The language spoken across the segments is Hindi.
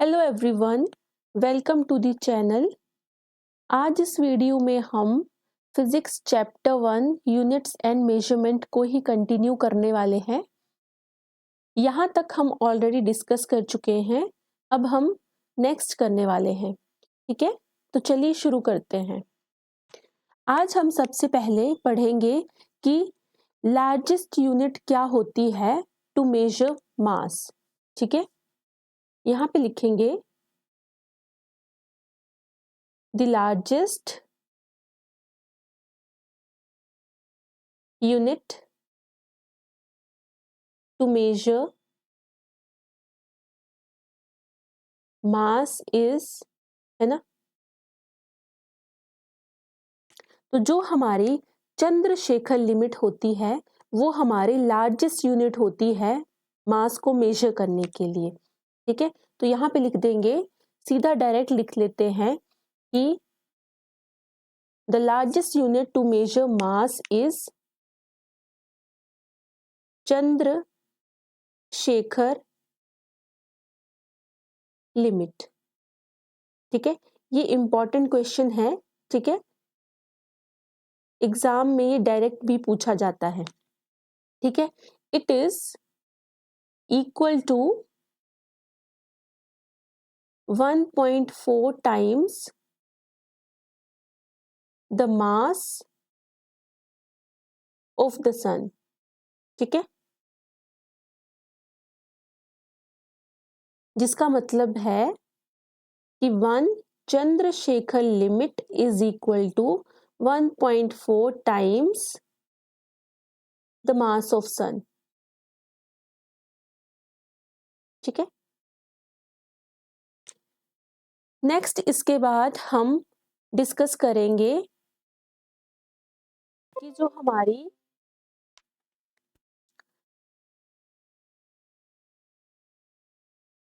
Hello everyone, welcome to the channel. आज इस वीडियो में हम physics chapter 1 units and measurement को ही कंटिन्यू करने वाले हैं। यहाँ तक हम ऑलरेडी डिस्कस कर चुके हैं, अब हम नेक्स्ट करने वाले हैं। ठीक है, तो चलिए शुरू करते हैं। आज हम सबसे पहले पढ़ेंगे कि लार्जेस्ट यूनिट क्या होती है टू मेजर मास। ठीक है, यहाँ पे लिखेंगे the largest unit to measure mass is, है ना। तो जो हमारी चंद्रशेखर लिमिट होती है वो हमारी लार्जेस्ट यूनिट होती है मास को मेजर करने के लिए। ठीक है, तो यहाँ पे लिख देंगे, सीधा डायरेक्ट लिख लेते हैं कि the largest unit to measure mass is Chandrasekhar limit. ठीक है, ये इंपॉर्टेंट क्वेश्चन है। ठीक है, एग्जाम में ये डायरेक्ट भी पूछा जाता है। ठीक है, it is equal to 1.4 times the mass of the sun। ठीक है, जिसका मतलब है कि 1 Chandrasekhar limit is equal to 1.4 times the mass of sun। ठीक है, नेक्स्ट इसके बाद हम डिस्कस करेंगे कि जो हमारी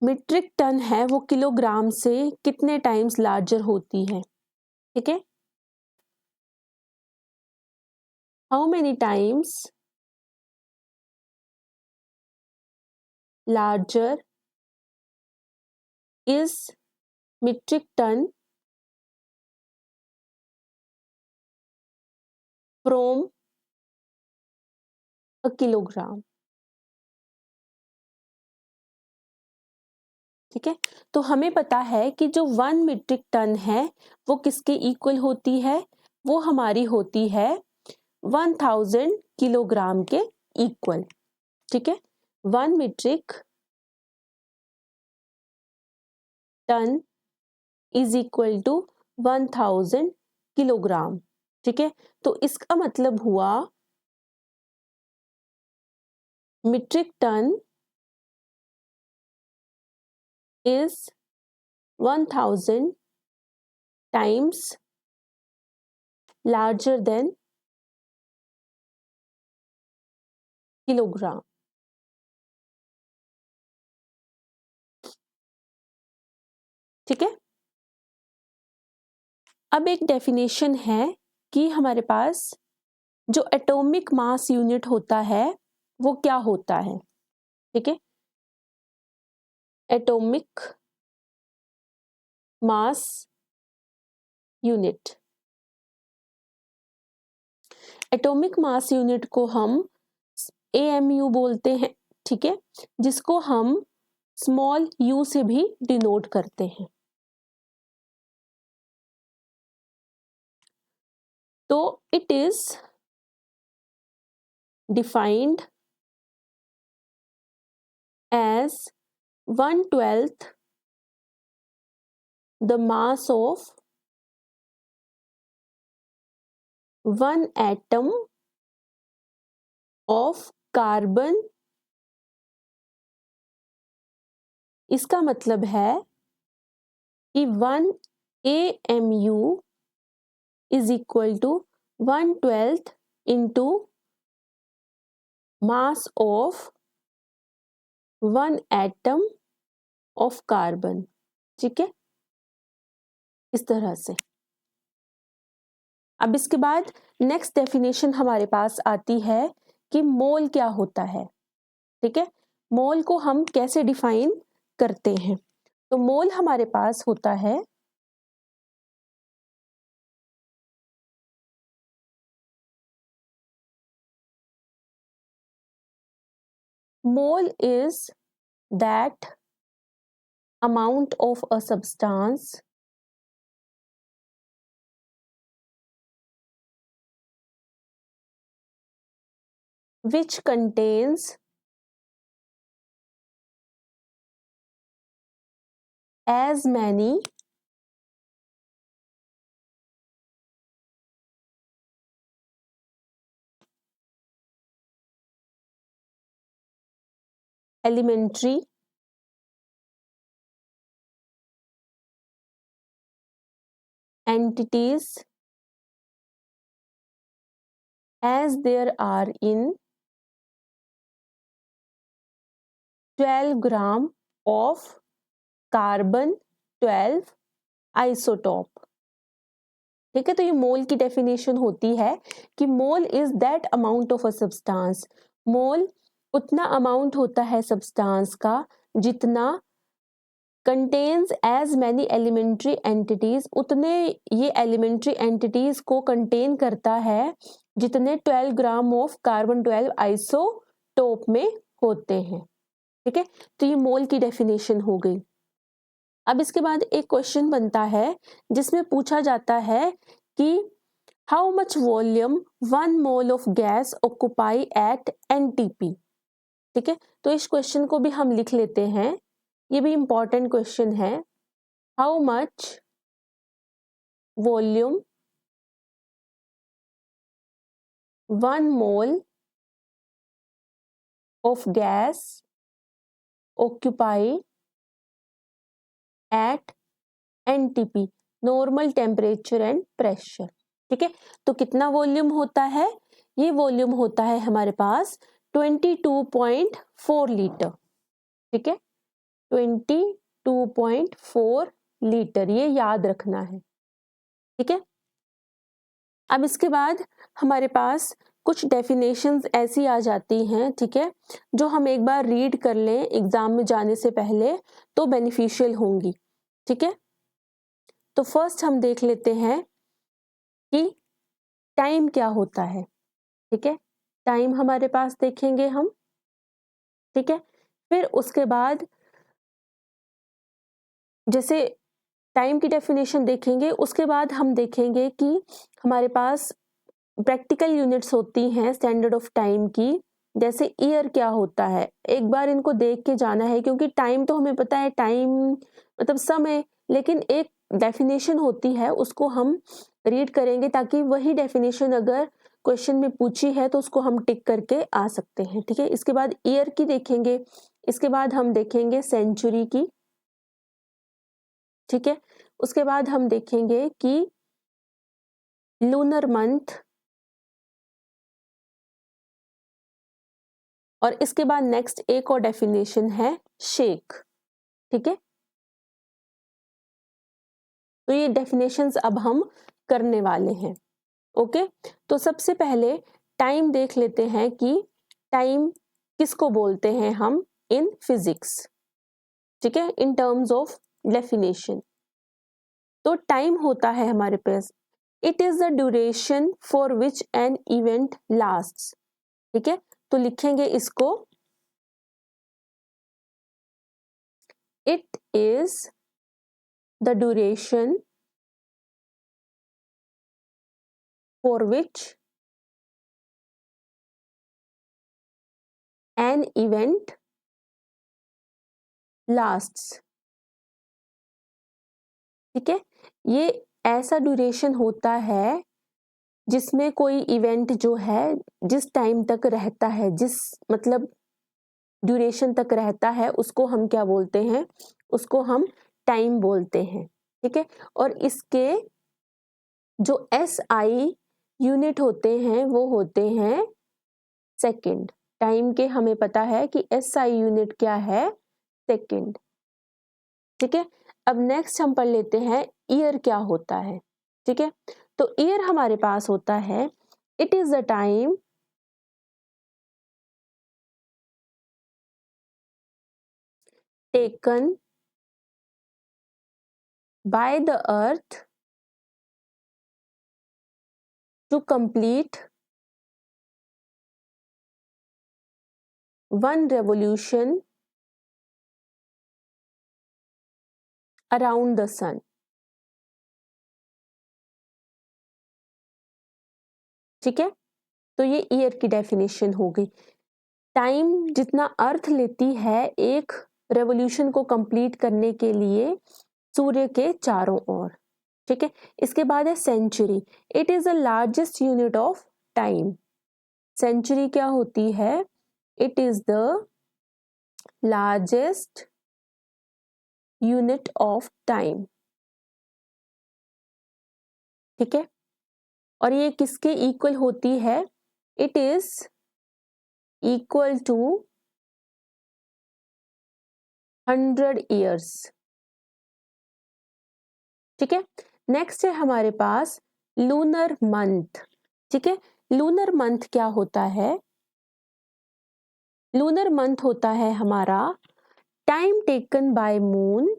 मीट्रिक टन है वो किलोग्राम से कितने टाइम्स लार्जर होती है। ठीक है, how many times larger is metric ton from a kilogram। ठीक है, तो हमें पता है कि जो 1 मीट्रिक टन है वो किसके इक्वल होती है, वो हमारी होती है 1000 किलोग्राम के इक्वल। ठीक है, 1 metric ton is equal to 1000 kilogram. ठीक है, तो इसका मतलब हुआ metric ton is 1000 times larger than kilogram। ठीक है, अब एक डेफिनेशन है कि हमारे पास जो एटॉमिक मास यूनिट होता है वो क्या होता है। ठीक है, atomic mass unit, atomic mass unit को हम AMU बोलते हैं। ठीक है, जिसको हम स्मॉल u से भी डिनोट करते हैं। तो it is defined as 1/12 the mass of one atom of carbon। इसका मतलब है कि 1 AMU is equal to 1/12 into mass of one atom of carbon। ठीक है, इस तरह से। अब इसके बाद नेक्स्ट डेफिनेशन हमारे पास आती है कि मोल क्या होता है। ठीक है, मोल को हम कैसे डिफाइन करते हैं। तो मोल हमारे पास होता है मोल is that amount of a substance which contains as many elementary entities as there are in 12 gram of carbon 12 isotope. ठीक है, तो ये मोल की डेफिनेशन होती है कि mole is that amount of a substance. Mole उतना अमाउंट होता है सब्सटेंस का जितना contains as many elementary entities, उतने ये एलिमेंट्री एंटिटीज को कंटेन करता है जितने 12 ग्राम ऑफ कार्बन 12 आइसोटोप में होते हैं। ठीक है, तो ये मोल की डेफिनेशन हो गई। अब इसके बाद एक क्वेश्चन बनता है जिसमें पूछा जाता है कि how much volume 1 mole of gas occupy at NTP. ठीक है, तो इस क्वेश्चन को भी हम लिख लेते हैं, ये भी इंपॉर्टेंट क्वेश्चन है। How much volume 1 mole of gas occupy at NTP, normal temperature and pressure. ठीक है, तो कितना वॉल्यूम होता है, ये वॉल्यूम होता है हमारे पास 22.4 लीटर। ठीक है, 22.4 लीटर, ये याद रखना है। ठीक है, अब इसके बाद हमारे पास कुछ डेफिनेशंस ऐसी आ जाती हैं, ठीक है, जो हम एक बार रीड कर लें एग्जाम में जाने से पहले तो बेनिफिशियल होंगी। ठीक है, तो फर्स्ट हम देख लेते हैं कि टाइम क्या होता है। ठीक है, टाइम हमारे पास देखेंगे हम। ठीक है, फिर उसके बाद जैसे टाइम की डेफिनेशन देखेंगे, उसके बाद हम देखेंगे कि हमारे पास प्रैक्टिकल यूनिट्स होती हैं स्टैंडर्ड ऑफ टाइम की, जैसे ईयर क्या होता है, एक बार इनको देख के जाना है, क्योंकि टाइम तो हमें पता है, टाइम मतलब समय, लेकिन एक डेफिनेशन होती है उसको हम रीड करेंगे ताकि वही डेफिनेशन अगर क्वेश्चन में पूछी है तो उसको हम टिक करके आ सकते हैं। ठीक है, इसके बाद ईयर की देखेंगे, इसके बाद हम देखेंगे सेंचुरी की। ठीक है, उसके बाद हम देखेंगे कि लूनर मंथ, और इसके बाद नेक्स्ट एक और डेफिनेशन है शेक। ठीक है, तो ये डेफिनेशंस अब हम करने वाले हैं। ओके, तो सबसे पहले टाइम देख लेते हैं कि टाइम किसको बोलते हैं हम इन फिजिक्स। ठीक है, इन टर्म्स ऑफ डेफिनेशन, तो टाइम होता है हमारे पास, it is the duration for which an event lasts. ठीक है, तो लिखेंगे इसको, it is the duration for which an event lasts। ठीक है, ये ऐसा ड्यूरेशन होता है जिसमें कोई इवेंट जो है जिस टाइम तक रहता है, जिस मतलब ड्यूरेशन तक रहता है, उसको हम क्या बोलते हैं, उसको हम टाइम बोलते हैं। ठीक है, और इसके जो SI यूनिट होते हैं वो होते हैं सेकंड। टाइम के हमें पता है कि SI यूनिट क्या है, सेकंड। ठीक है, अब नेक्स्ट हम पढ़ लेते हैं ईयर क्या होता है। ठीक है, तो ईयर हमारे पास होता है, it is the time taken by the earth to complete one revolution around the sun। ठीक है, तो ये ईयर की डेफिनेशन हो गई। टाइम जितना अर्थ लेती है एक रेवोल्यूशन को कंप्लीट करने के लिए सूर्य के चारों ओर। ठीक है, इसके बाद है century. It is the largest unit of time. Century क्या होती है? It is the largest unit of time. ठीक है, और ये किसके इक्वल होती है? It is equal to 100 years. ठीक है, नेक्स्ट है हमारे पास लूनर मंथ। ठीक है, लूनर मंथ क्या होता है? लूनर मंथ होता है हमारा time taken by moon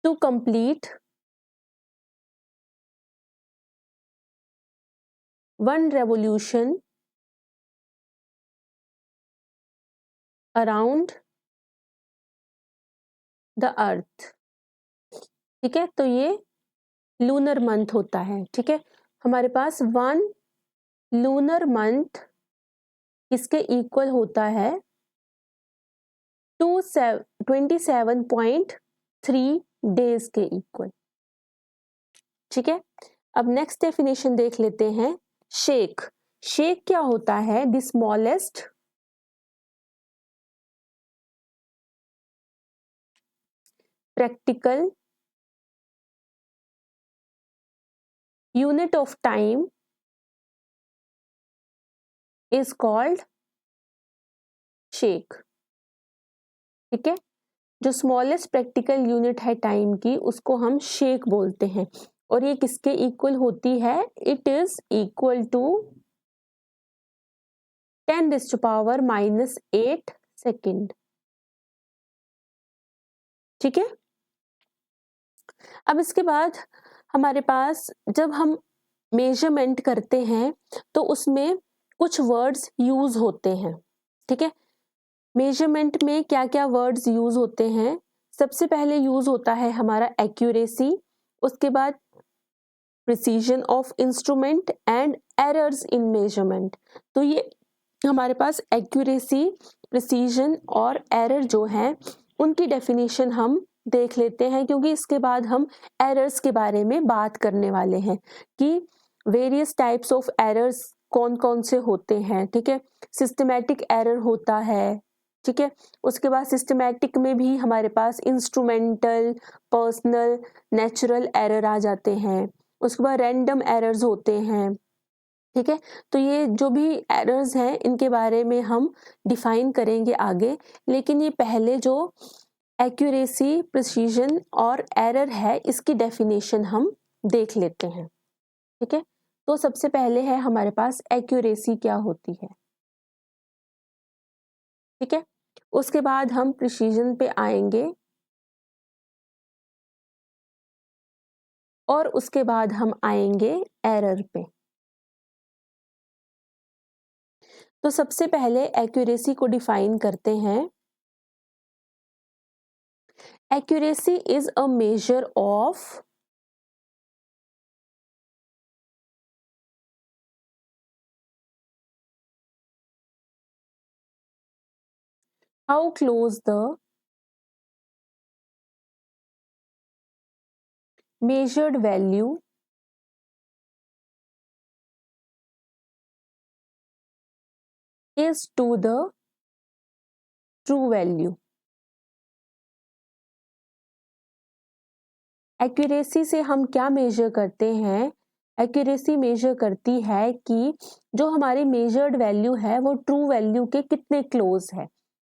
to complete one revolution around the earth। ठीक है, तो ये लूनर मंथ होता है। ठीक है, हमारे पास 1 लूनर मंथ किसके इक्वल होता है? 27.3 डेज के इक्वल। ठीक है, अब नेक्स्ट डेफिनेशन देख लेते हैं। शेक। शेक क्या होता है? The smallest practical unit of time is called shake. ठीक है, जो स्मॉलेस्ट प्रैक्टिकल यूनिट है टाइम की उसको हम शेक बोलते हैं, और ये किसके इक्वल होती है? It is equal to 10⁻⁻8 second. ठीक है, अब इसके बाद हमारे पास जब हम मेजरमेंट करते हैं तो उसमें कुछ वर्ड्स यूज होते हैं। ठीक है, मेजरमेंट में क्या क्या वर्ड्स यूज होते हैं? सबसे पहले यूज होता है हमारा एक्यूरेसी, उसके बाद precision of instrument and errors in measurement. तो ये हमारे पास एक्यूरेसी, प्रिसीजन और एरर जो है उनकी डेफिनेशन हम देख लेते हैं, क्योंकि इसके बाद हम एरर्स के बारे में बात करने वाले हैं कि वेरियस टाइप्स ऑफ एरर्स कौन कौन से होते हैं। ठीक है, सिस्टमैटिक एरर होता है। ठीक है, उसके बाद सिस्टमैटिक में भी हमारे पास इंस्ट्रूमेंटल, पर्सनल, नेचुरल एरर आ जाते हैं। उसके बाद रैंडम एरर्स होते हैं। ठीक है, तो ये जो भी एरर्स हैं इनके बारे में हम डिफाइन करेंगे आगे, लेकिन ये पहले जो एक्यूरेसी, प्रिसीजन और एरर है इसकी डेफिनेशन हम देख लेते हैं। ठीक है, तो सबसे पहले है हमारे पास एक्यूरेसी क्या होती है। ठीक है, उसके बाद हम प्रिसीजन पे आएंगे और उसके बाद हम आएंगे एरर पे। तो सबसे पहले एक्यूरेसी को डिफाइन करते हैं। Accuracy is a measure of how close the measured value is to the true value। Accuracy से हम क्या मेजर करते हैं? एक्यूरेसी मेजर करती है कि जो हमारी मेजर्ड वैल्यू है वो ट्रू वैल्यू के कितने क्लोज है।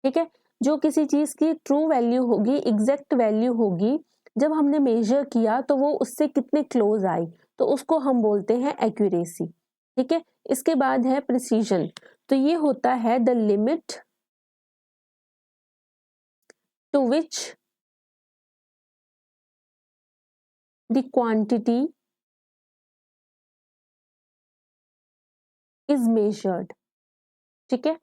ठीक है, जो किसी चीज की ट्रू वैल्यू होगी, एग्जैक्ट वैल्यू होगी, जब हमने मेजर किया तो वो उससे कितने क्लोज आई, तो उसको हम बोलते हैं एक्यूरेसी। ठीक है, इसके बाद है प्रिसीजन। तो ये होता है the limit to which the quantity is measured. ठीक है,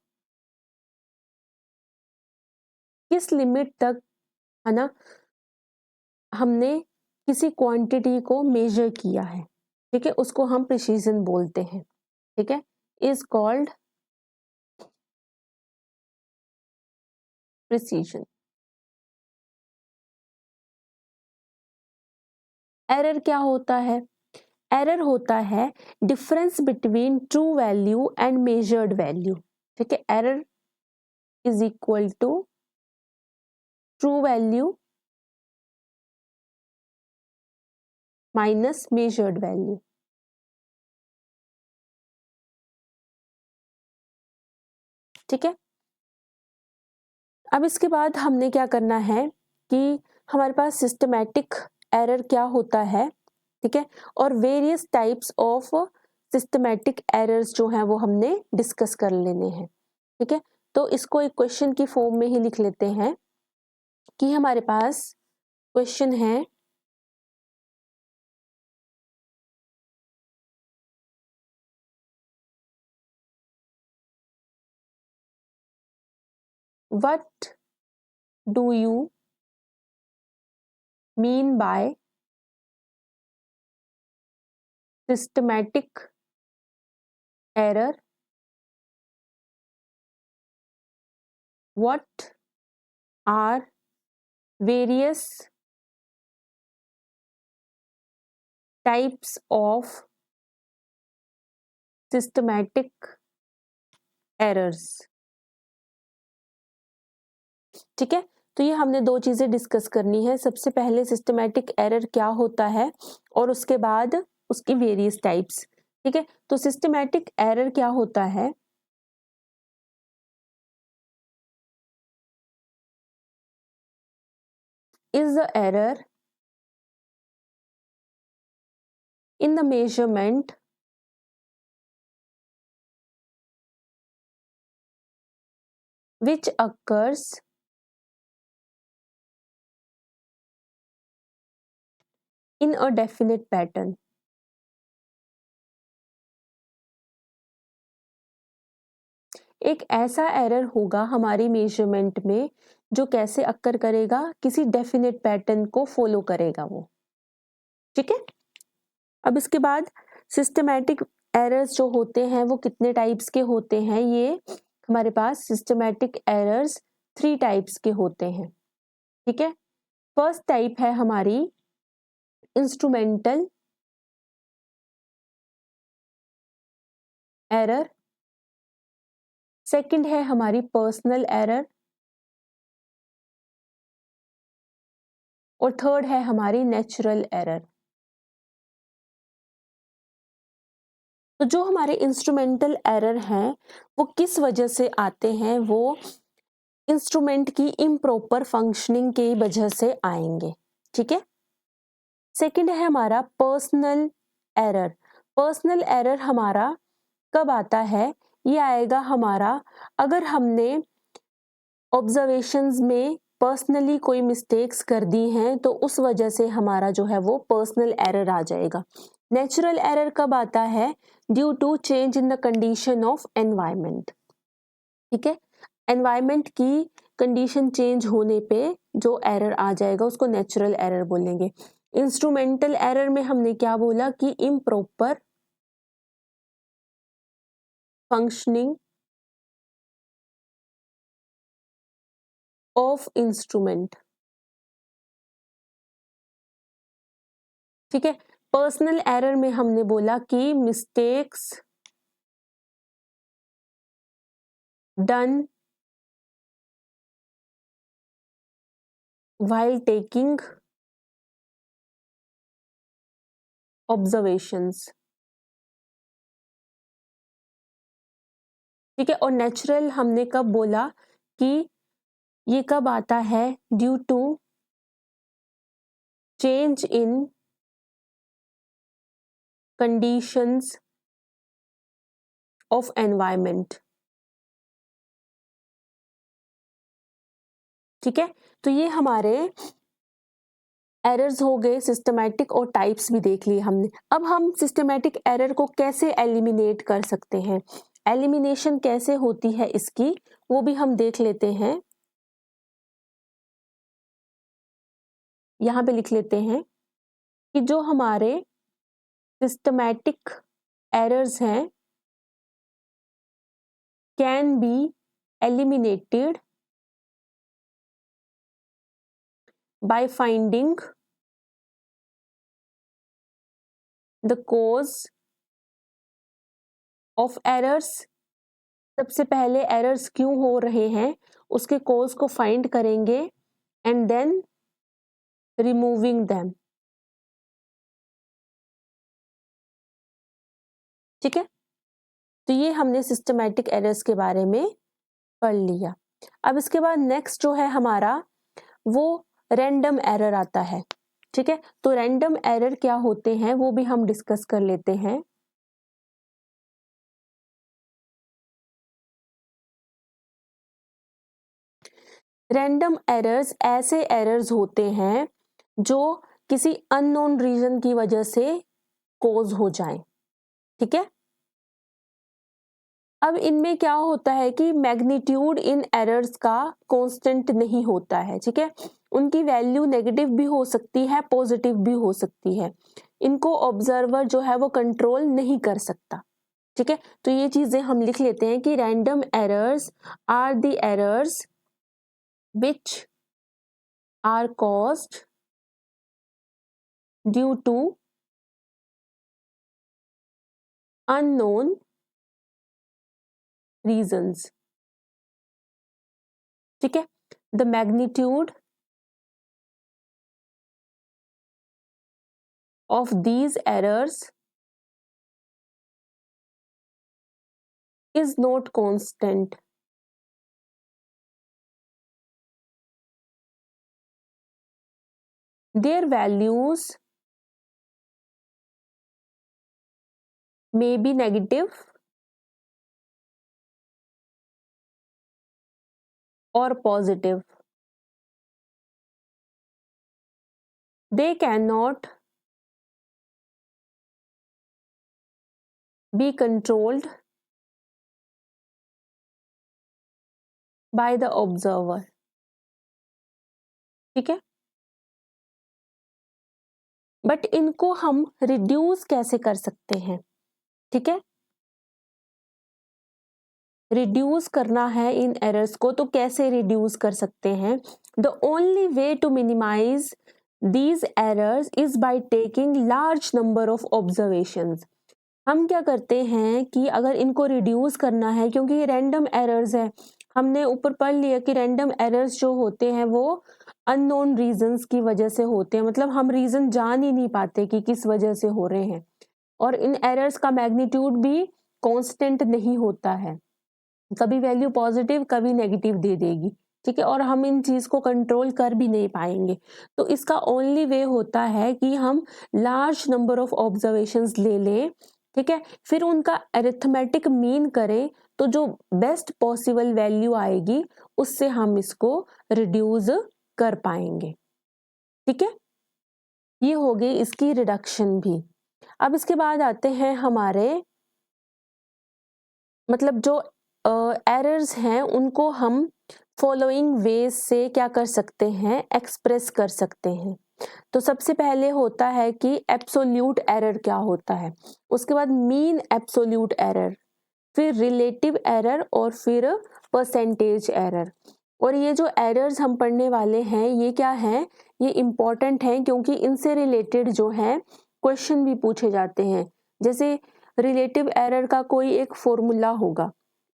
किस लिमिट तक, है ना, हमने किसी क्वांटिटी को मेजर किया है, ठीक है, उसको हम प्रिसीजन बोलते हैं। ठीक है, इज कॉल्ड प्रिसीजन। एरर क्या होता है? एरर होता है difference between true value and measured value. ठीक है, error is equal to true value minus measured value. ठीक है, अब इसके बाद हमने क्या करना है कि हमारे पास सिस्टमैटिक एरर क्या होता है, ठीक है, और various types of systematic errors जो हैं वो हमने डिस्कस कर लेने हैं। ठीक है, तो इसको एक क्वेश्चन की फॉर्म में ही लिख लेते हैं कि हमारे पास क्वेश्चन है what do you mean by systematic error, what are various types of systematic errors। ठीक है, तो ये हमने दो चीजें डिस्कस करनी है। सबसे पहले सिस्टमैटिक एरर क्या होता है और उसके बाद उसकी वेरियस टाइप्स। ठीक है, तो सिस्टमैटिक एरर क्या होता है? is the error in the measurement which occurs in a definite pattern। एक ऐसा एरर होगा हमारी मेजरमेंट में जो कैसे अक्कर करेगा, किसी डेफिनेट पैटर्न को फॉलो करेगा वो। ठीक है, अब इसके बाद सिस्टमैटिक एरर्स जो होते हैं वो कितने टाइप्स के होते हैं? ये हमारे पास सिस्टमैटिक एरर्स 3 टाइप्स के होते हैं। ठीक है, फर्स्ट टाइप है हमारी इंस्ट्रूमेंटल एरर, सेकंड है हमारी पर्सनल एरर और थर्ड है हमारी नेचुरल एरर। तो जो हमारे इंस्ट्रूमेंटल एरर हैं वो किस वजह से आते हैं? वो इंस्ट्रूमेंट की इम्प्रॉपर फंक्शनिंग की वजह से आएंगे। ठीक है, सेकंड है हमारा पर्सनल एरर। पर्सनल एरर हमारा कब आता है? ये आएगा हमारा अगर हमने ऑब्जर्वेशंस में पर्सनली कोई मिस्टेक्स कर दी हैं तो उस वजह से हमारा जो है वो पर्सनल एरर आ जाएगा। नेचुरल एरर कब आता है? Due to change in the condition of environment. ठीक है, एनवायरनमेंट की कंडीशन चेंज होने पे जो एरर आ जाएगा उसको नेचुरल एरर बोलेंगे। इंस्ट्रूमेंटल एरर में हमने क्या बोला कि इम्प्रॉपर फंक्शनिंग ऑफ इंस्ट्रूमेंट। ठीक है, पर्सनल एरर में हमने बोला कि mistakes done while taking observations। ठीक है, और नेचुरल हमने कब बोला कि ये कब आता है? Due to change in conditions of environment. ठीक है, तो ये हमारे एरर्स हो गए, सिस्टमैटिक और टाइप्स भी देख लिए हमने। अब हम सिस्टमैटिक एरर को कैसे एलिमिनेट कर सकते हैं, एलिमिनेशन कैसे होती है इसकी, वो भी हम देख लेते हैं। यहाँ पे लिख लेते हैं कि जो हमारे सिस्टमैटिक एरर्स हैं can be eliminated by finding the cause of errors। सबसे पहले एरर्स क्यों हो रहे हैं उसके कॉज को फाइंड करेंगे एंड देन रिमूविंग देम। ठीक है, तो ये हमने सिस्टमैटिक एरर्स के बारे में पढ़ लिया। अब इसके बाद नेक्स्ट जो है हमारा वो रैंडम एरर आता है। ठीक है, तो रैंडम एरर क्या होते हैं वो भी हम डिस्कस कर लेते हैं। रैंडम एरर्स ऐसे एरर्स होते हैं जो किसी अननोन रीजन की वजह से कोज हो जाएं। ठीक है, अब इनमें क्या होता है कि मैग्नीट्यूड इन एरर्स का कांस्टेंट नहीं होता है। ठीक है, उनकी वैल्यू नेगेटिव भी हो सकती है, पॉजिटिव भी हो सकती है। इनको ऑब्जर्वर जो है वो कंट्रोल नहीं कर सकता। ठीक है, तो ये चीजें हम लिख लेते हैं कि random errors are the errors which are caused due to unknown reasons। ठीक है, the magnitude of these errors is not constant। their values may be negative or positive। they cannot be controlled by the observer। ठीक है, बट इनको हम रिड्यूस कैसे कर सकते हैं। ठीक है, रिड्यूस करना है इन एरर्स को तो कैसे रिड्यूस कर सकते हैं। The only way to minimise these errors is by taking large number of observations. हम क्या करते हैं कि अगर इनको रिड्यूस करना है, क्योंकि ये रैंडम एरर्स है, हमने ऊपर पढ़ लिया कि रैंडम एरर्स जो होते हैं वो अननोन रीजंस की वजह से होते हैं, मतलब हम रीजन जान ही नहीं पाते कि किस वजह से हो रहे हैं। और इन एरर्स का मैग्नीट्यूड भी कांस्टेंट नहीं होता है, कभी वैल्यू पॉजिटिव कभी नेगेटिव दे देगी। ठीक है, और हम इन चीज को कंट्रोल कर भी नहीं पाएंगे। तो इसका ओनली वे होता है कि हम लार्ज नंबर ऑफ ऑब्जर्वेशंस ले लें। ठीक है, फिर उनका अरिथमेटिक मीन करें तो जो बेस्ट पॉसिबल वैल्यू आएगी उससे हम इसको रिड्यूस कर पाएंगे। ठीक है, ये हो गई इसकी रिडक्शन भी। अब इसके बाद आते हैं हमारे मतलब जो एरर्स हैं उनको हम फॉलोइंग वेज से क्या कर सकते हैं, एक्सप्रेस कर सकते हैं। तो सबसे पहले होता है कि एब्सोल्यूट एरर क्या होता है, उसके बाद मीन एब्सोल्यूट एरर, फिर रिलेटिव एरर और फिर परसेंटेज एरर। और ये जो एरर्स हम पढ़ने वाले हैं ये क्या है, ये इम्पॉर्टेंट है क्योंकि इनसे रिलेटेड जो है क्वेश्चन भी पूछे जाते हैं। जैसे रिलेटिव एरर का कोई एक फॉर्मूला होगा,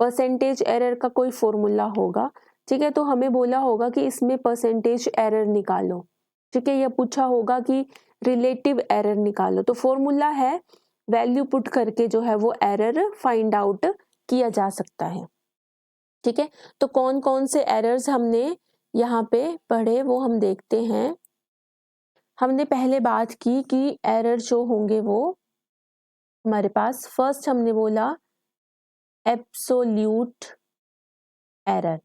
परसेंटेज एरर का कोई फॉर्मूला होगा। ठीक है, तो हमें बोला होगा कि इसमें परसेंटेज एरर निकालो। ठीक है, यह पूछा होगा कि रिलेटिव एरर निकालो, तो फॉर्मूला है, वैल्यू पुट करके जो है वो एरर फाइंड आउट किया जा सकता है। ठीक है, तो कौन कौन से एरर्स हमने यहाँ पे पढ़े वो हम देखते हैं। हमने पहले बात की कि एरर जो होंगे वो हमारे पास, फर्स्ट हमने बोला एब्सोल्यूट एरर।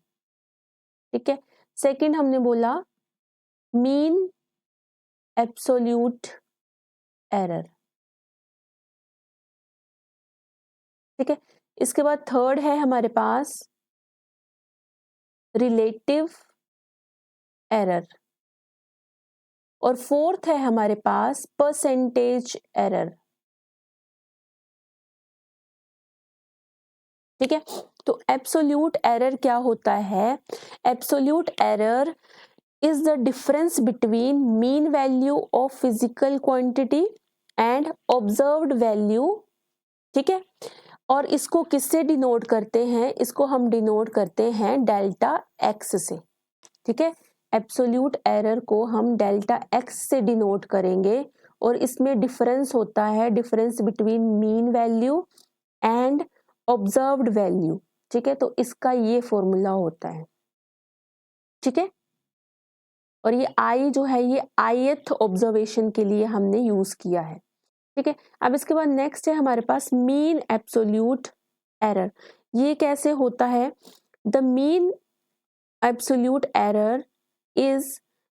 ठीक है, सेकंड हमने बोला मीन एब्सोल्यूट एरर, ठीक है। इसके बाद थर्ड है हमारे पास रिलेटिव एरर, और फोर्थ है हमारे पास परसेंटेज एरर, ठीक है। तो एब्सोल्यूट एरर क्या होता है? Absolute error is the difference between mean value of physical quantity and observed value, ठीक है। और इसको किससे डिनोट करते हैं? इसको हम डिनोट करते हैं डेल्टा एक्स से, ठीक है। एब्सोल्यूट एरर को हम डेल्टा एक्स से डिनोट करेंगे, और इसमें डिफरेंस होता है, difference between mean value and observed value, ठीक है। तो इसका ये फॉर्मूला होता है, ठीक है। और ये आई जो है ये ith ऑब्जर्वेशन के लिए हमने यूज किया है, ठीक है। अब इसके बाद नेक्स्ट है हमारे पास मीन एब्सोल्यूट एरर। ये कैसे होता है? The mean absolute error is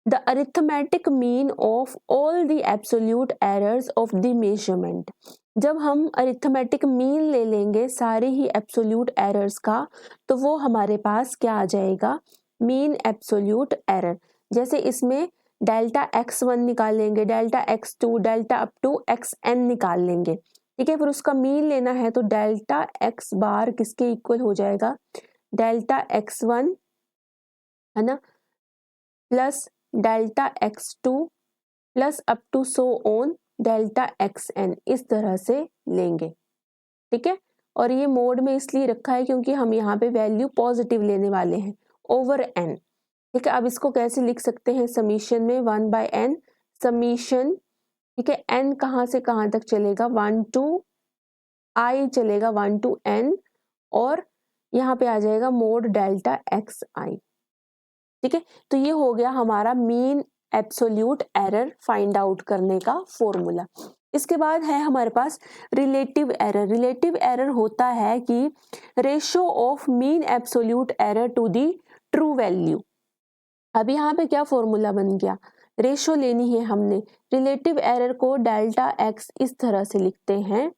the arithmetic mean of all the absolute errors of the measurement। जब हम arithmetic mean ले लेंगे सारे ही absolute errors का, तो वो हमारे पास क्या आ जाएगा? mean absolute error। जैसे इसमें डेल्टा x1 निकाल लेंगे, delta x2, delta up to xn निकाल लेंगे, ठीक है। फिर उसका मीन लेना है तो डेल्टा x बार किसके इक्वल हो जाएगा? डेल्टा x1, है ना, plus delta x2 plus up to so on delta xn, इस तरह से लेंगे, ठीक है। और ये मोड में इसलिए रखा है क्योंकि हम यहाँ पे वैल्यू पॉजिटिव लेने वाले हैं ओवर n, ठीक है। अब इसको कैसे लिख सकते हैं? समीशन में 1/n समीशन, ठीक है। n कहाँ से कहाँ तक चलेगा? 1 to i चलेगा, 1 to n, और यहाँ पे आ जाएगा मोड डेल्टा xi, ठीक है। तो ये हो गया हमारा mean absolute error find out करने का फॉर्मूला। इसके बाद है हमारे पास रिलेटिव एरर। रिलेटिव एरर होता है कि ratio of mean absolute error to the true value. अब यहाँ पे क्या फॉर्मूला बन गया? रेशो लेनी है हमने। रिलेटिव एरर को डेल्टा एक्स इस तरह से लिखते हैं,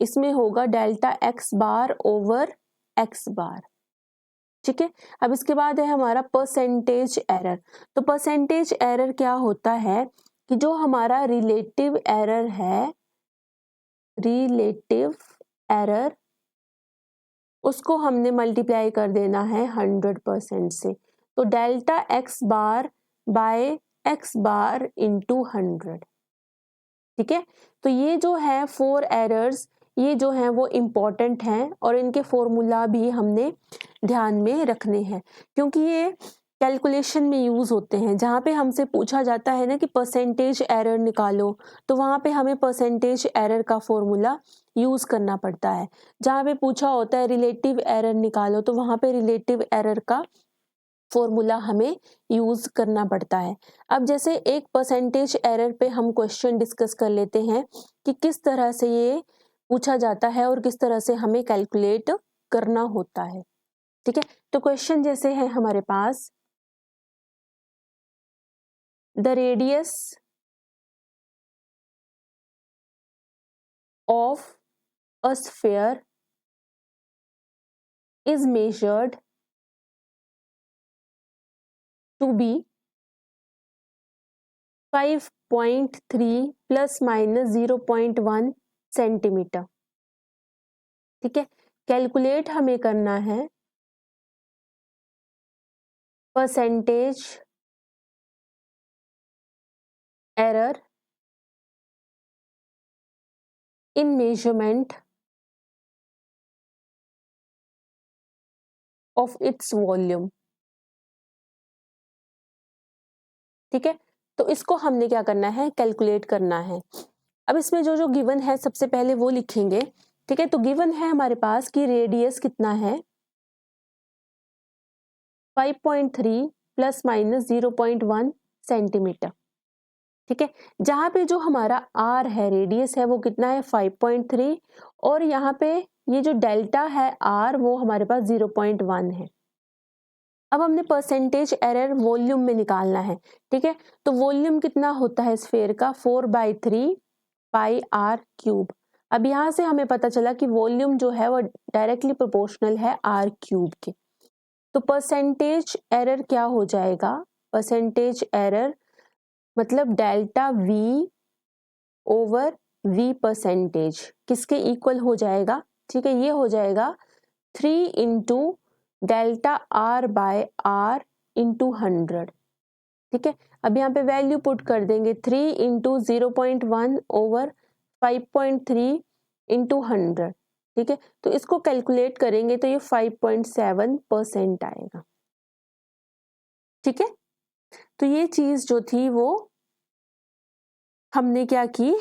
इसमें होगा डेल्टा एक्स बार ओवर एक्स बार, ठीक है। अब इसके बाद है हमारा परसेंटेज एरर। तो परसेंटेज एरर क्या होता है कि जो हमारा रिलेटिव एरर है, रिलेटिव एरर, उसको हमने मल्टीप्लाई कर देना है 100% से। तो डेल्टा एक्स बार बाय एक्स बार इंटू 100, ठीक है। तो ये जो है 4 एरर्स, ये जो हैं वो इम्पॉर्टेंट हैं, और इनके फॉर्मूला भी हमने ध्यान में रखने हैं, क्योंकि ये कैलकुलेशन में यूज होते हैं। जहाँ पे हमसे पूछा जाता है ना कि परसेंटेज एरर निकालो, तो वहाँ पे हमें परसेंटेज एरर का फॉर्मूला यूज करना पड़ता है। जहाँ पे पूछा होता है रिलेटिव एरर निकालो, तो वहाँ पे रिलेटिव एरर का फॉर्मूला हमें यूज करना पड़ता है। अब जैसे एक परसेंटेज एरर पे हम क्वेश्चन डिस्कस कर लेते हैं कि किस तरह से ये पूछा जाता है और किस तरह से हमें कैलकुलेट करना होता है, ठीक है। तो क्वेश्चन जैसे है हमारे पास, the radius of a sphere is measured to be 5.3 plus minus 0.1 centimetre, ठीक है। कैलकुलेट हमें करना है percentage error in measurement of its volume, ठीक है। तो इसको हमने क्या करना है? कैलकुलेट करना है। अब इसमें जो जो गिवन है सबसे पहले वो लिखेंगे, ठीक है। तो गिवन है हमारे पास कि रेडियस कितना है? 5.3 प्लस माइनस 0.1 सेंटीमीटर, ठीक है। जहां पे जो हमारा आर है, रेडियस है, वो कितना है? 5.3, और यहाँ पे ये जो डेल्टा है आर, वो हमारे पास 0.1 है, अब हमने परसेंटेज एरर वॉल्यूम में निकालना है, ठीक है। तो वॉल्यूम कितना होता है स्फेयर का, 4/3 पाई आर क्यूब। अब यहाँ से हमें पता चला कि वॉल्यूम जो है वो डायरेक्टली प्रोपोर्शनल है आर क्यूब के। तो परसेंटेज एरर क्या हो जाएगा, परसेंटेज एरर मतलब delta V over V percentage किसके इक्वल हो जाएगा, ठीक है। ये हो जाएगा 3 into delta R by R into 100, ठीक है। अब यहाँ पे वैल्यू पुट कर देंगे 3 इंटू 0.1 ओवर 5.3 इंटू 100, ठीक है। तो इसको कैलकुलेट करेंगे तो ये 5.7% आएगा, ठीक है। तो ये चीज जो थी वो हमने क्या की,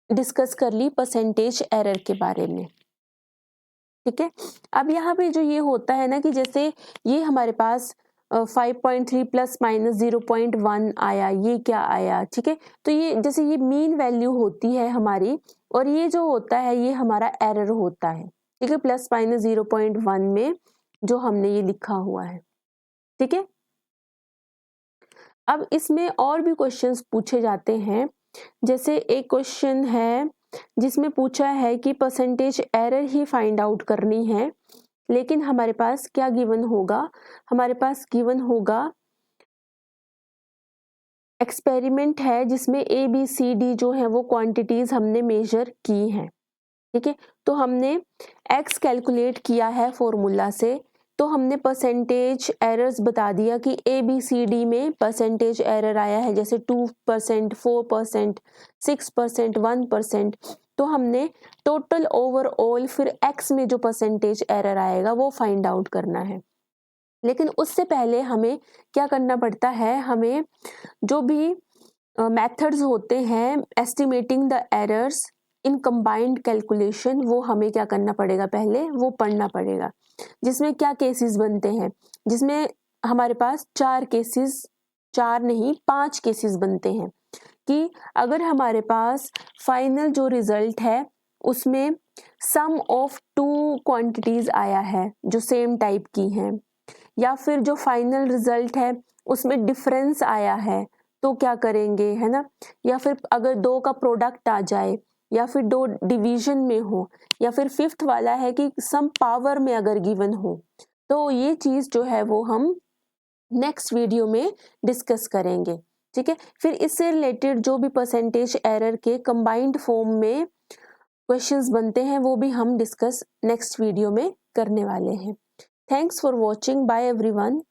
डिस्कस कर ली परसेंटेज एरर के बारे में, ठीक है। अब यहाँ पे जो ये होता है ना कि जैसे ये हमारे पास 5.3 प्लस माइनस 0.1 आया, ये क्या आया, ठीक है। तो ये जैसे ये मीन वैल्यू होती है हमारी, और ये जो होता है ये हमारा एरर होता है, ठीक है, प्लस माइनस 0.1 में जो हमने ये लिखा हुआ है, ठीक है। अब इसमें और भी क्वेश्चंस पूछे जाते हैं, जैसे एक क्वेश्चन है जिसमें पूछा है कि परसेंटेज एरर ही फाइंड आउट करनी है, लेकिन हमारे पास क्या गिवन होगा, हमारे पास गिवन होगा एक्सपेरिमेंट है जिसमें ए बी सी डी जो है वो क्वांटिटीज हमने मेजर की हैं, ठीक है। तो हमने एक्स कैलकुलेट किया है फॉर्मूला से, तो हमने परसेंटेज एरर्स बता दिया कि ए बी सी डी में परसेंटेज एरर आया है, जैसे 2%, 4%, 6%, 1%। तो हमने टोटल ओवरऑल फिर एक्स में जो परसेंटेज एरर आएगा वो फाइंड आउट करना है। लेकिन उससे पहले हमें क्या करना पड़ता है, हमें जो भी मेथड्स होते हैं estimating the errors in combined calculation, वो हमें क्या करना पड़ेगा, पहले वो पढ़ना पड़ेगा। जिसमें क्या केसेस बनते हैं, जिसमें हमारे पास 4 केसेस, 4 नहीं 5 केसेस बनते हैं कि अगर हमारे पास फाइनल जो रिजल्ट है उसमें सम ऑफ 2 क्वांटिटीज आया है जो सेम टाइप की हैं, या फिर जो फाइनल रिजल्ट है उसमें डिफरेंस आया है तो क्या करेंगे, है ना। या फिर अगर 2 का प्रोडक्ट आ जाए, या फिर 2 डिवीजन में हो, या फिर 5th वाला है कि सम पावर में अगर गिवन हो, तो ये चीज जो है वो हम नेक्स्ट वीडियो में डिस्कस करेंगे, ठीक है। फिर इससे रिलेटेड जो भी परसेंटेज एरर के कंबाइंड फॉर्म में क्वेश्चंस बनते हैं वो भी हम डिस्कस नेक्स्ट वीडियो में करने वाले हैं। Thanks for watching, bye everyone.